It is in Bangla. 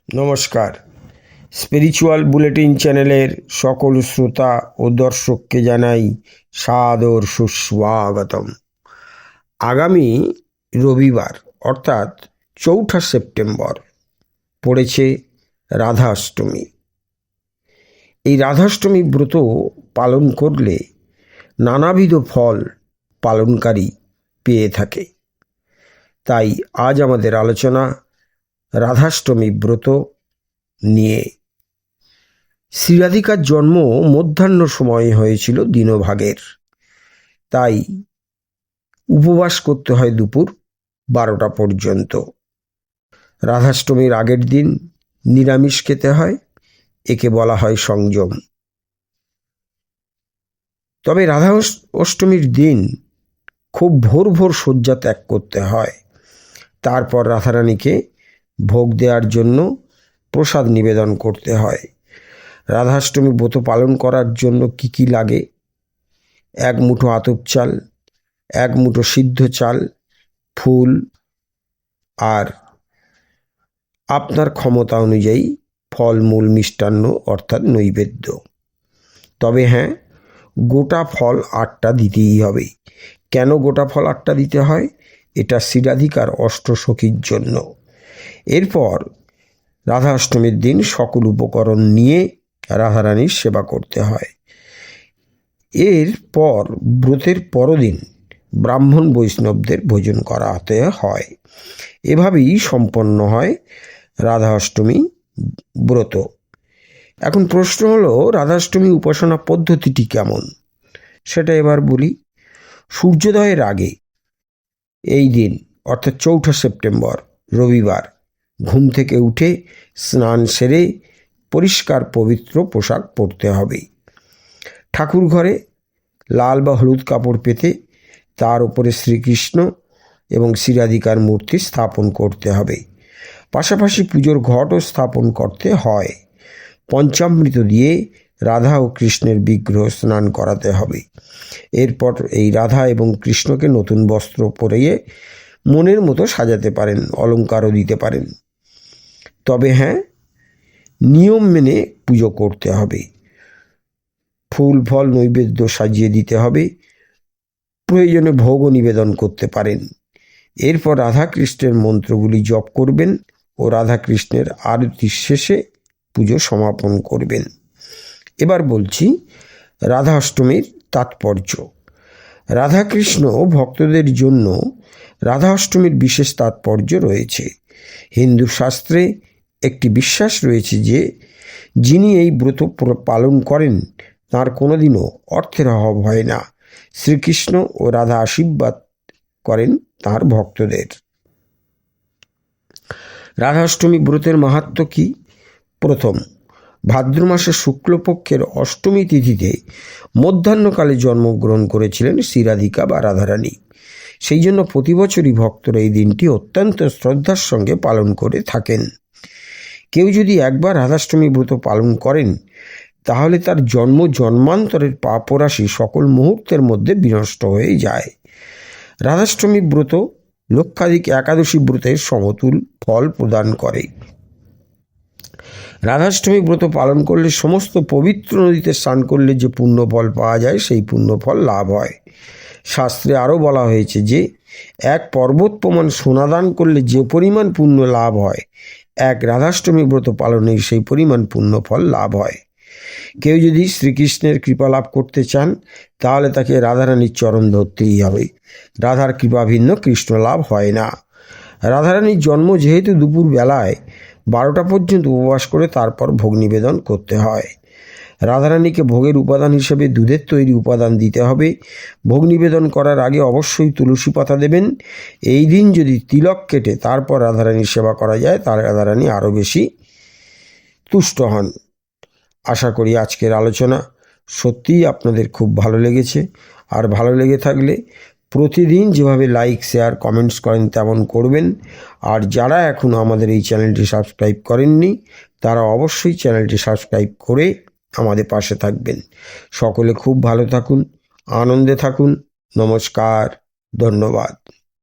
নমস্কার। স্পিরিচুয়াল বুলেটিন চ্যানেলের সকল শ্রোতা ও দর্শককে জানাই সাদর সুস্বাগতম। আগামী রবিবার অর্থাৎ 4 সেপ্টেম্বর পড়েছে রাধাষ্টমী। এই রাধাষ্টমী ব্রত পালন করলে নানাবিধ ফল পালনকারী পেয়ে থাকে। তাই আজ আমাদের আলোচনা রাধাষ্টমী ব্রত নিয়ে। শ্রীরাধিকার জন্ম মধ্যাহ্ন সময়ে হয়েছিল দিনভাগের, তাই উপবাস করতে হয় দুপুর 12টা পর্যন্ত। রাধাষ্টমীর আগের দিন নিরামিষ খেতে হয়, একে বলা হয় সংযম। তবে রাধা অষ্টমীর দিন খুব ভোর ভোর শয্যা ত্যাগ করতে হয়। তারপর রাধারানীকে ভোগ দেওয়ার জন্য প্রসাদ নিবেদন করতে হয়। রাধাষ্টমী ব্রত পালন করার জন্য কি কি লাগে? 1 মুঠো আতপ চাল, 1 মুঠো সিদ্ধ চাল, ফুল আর আপনার ক্ষমতা অনুযায়ী ফলমূল, মিষ্টান্ন অর্থাৎ নৈবেদ্য। তবে হ্যাঁ, গোটা ফল 8টা দিতেই হবে। কেন গোটা ফল 8টা দিতে হয়? এটা শ্রীরাধিকার অষ্টসখীর জন্য। এরপর রাধা অষ্টমীর দিন সকল উপকরণ নিয়ে রাধারানীর সেবা করতে হয়। এরপর ব্রতের পরদিন ব্রাহ্মণ বৈষ্ণবদের ভোজন করাতে হয়। এভাবেই সম্পন্ন হয় রাধা অষ্টমী ব্রত। এখন প্রশ্ন হলো, রাধাষ্টমী উপাসনা পদ্ধতিটি কেমন সেটা এবার বলি। সূর্যোদয়ের আগে এই দিন অর্থাৎ 4 সেপ্টেম্বর রবিবার ঘুম থেকে উঠে স্নান সেরে পরিষ্কার পবিত্র পোশাক পরতে হবে। ঠাকুর ঘরে লাল বা হলুদ কাপড় পেতে তার উপরে শ্রীকৃষ্ণ এবং শ্রীরাধিকার মূর্তি স্থাপন করতে হবে। পাশাপাশি পুজোর ঘটও স্থাপন করতে হয়। পঞ্চামৃত দিয়ে রাধা ও কৃষ্ণের বিগ্রহ স্নান করাতে হবে। এরপর এই রাধা এবং কৃষ্ণকে নতুন বস্ত্র পরিয়ে মনের মতো সাজাতে পারেন, অলঙ্কারও দিতে পারেন। তবে হ্যাঁ, নিয়ম মেনে পুজো করতে হবে। ফুল ফল নৈবেদ্য সাজিয়ে দিতে হবে। প্রয়োজনে ভোগও নিবেদন করতে পারেন। এরপর রাধা কৃষ্ণের মন্ত্রগুলি জপ করবেন ও রাধা কৃষ্ণের আরতির শেষে পুজো সমাপন করবেন। এবার বলছি রাধা অষ্টমীর তাৎপর্য। রাধাকৃষ্ণ ভক্তদের জন্য রাধা অষ্টমীর বিশেষ তাৎপর্য রয়েছে। হিন্দু শাস্ত্রে একটি বিশ্বাস রয়েছে যে যিনি এই ব্রত পালন করেন তার কোনোদিনও অর্থের অভাব হয় না। শ্রীকৃষ্ণ ও রাধা আশীর্বাদ করেন তার ভক্তদের। রাধাষ্টমী ব্রতের মাহাত্ম্য কি? প্রথম, ভাদ্র মাসের শুক্লপক্ষের অষ্টমী তিথিতে মধ্যাহ্নকালে জন্মগ্রহণ করেছিলেন শ্রীরাধিকা বা রাধারানী। সেই জন্য প্রতি বছরই ভক্তরা এই দিনটি অত্যন্ত শ্রদ্ধার সঙ্গে পালন করে থাকেন। কেউ যদি একবার রাধাষ্টমী ব্রত পালন করেন তাহলে তার জন্মান্তরের পাপরাশি সকল মুহূর্তের মধ্যে বিনষ্ট হয়ে যায়। রাধাষ্টমী ব্রত লক্ষাধিক একাদশী ব্রতের সমতুল ফল প্রদান করে। রাধাষ্টমী ব্রত পালন করলে সমস্ত পবিত্র নদীতে স্নান করলে যে পুণ্যফল পাওয়া যায় সেই পুণ্যফল লাভ হয়। শাস্ত্রে আরও বলা হয়েছে যে এক পর্বত প্রমাণ সোনাদান করলে যে পরিমাণ পুণ্য লাভ হয়, এক রাধাষ্টমী ব্রত পালনে সেই পরিমাণ পুণ্যফল লাভ হয়। কেউ যদি শ্রীকৃষ্ণের কৃপা লাভ করতে চান তাহলে তাকে রাধারানীর চরণ ধরতেই হবে। রাধার কৃপা ভিন্ন কৃষ্ণ লাভ হয় না। রাধারানীর জন্ম যেহেতু দুপুর বেলায় 12টা পর্যন্ত উপবাস করে তারপর ভোগ নিবেদন করতে হয়। রাধারানীকে ভোগের উপাদান হিসেবে দুধের তৈরি উপাদান দিতে হবে। ভোগ নিবেদন করার আগে অবশ্যই তুলসী পাতা দেবেন। এই দিন যদি তিলক কেটে তারপর রাধারানীর সেবা করা যায় তাহলে রাধারানী আরও বেশি তুষ্ট হন। আশা করি আজকের আলোচনা সত্যিই আপনাদের খুব ভালো লেগেছে। আর ভালো লেগে থাকলে প্রতিদিন যেভাবে লাইক, শেয়ার, কমেন্টস করেন তেমন করবেন। আর যারা এখনও আমাদের এই চ্যানেলটি সাবস্ক্রাইব করেননি তারা অবশ্যই চ্যানেলটি সাবস্ক্রাইব করে আমাদের পাশে থাকবেন। সকলে খুব ভালো থাকুন, আনন্দে থাকুন। নমস্কার, ধন্যবাদ।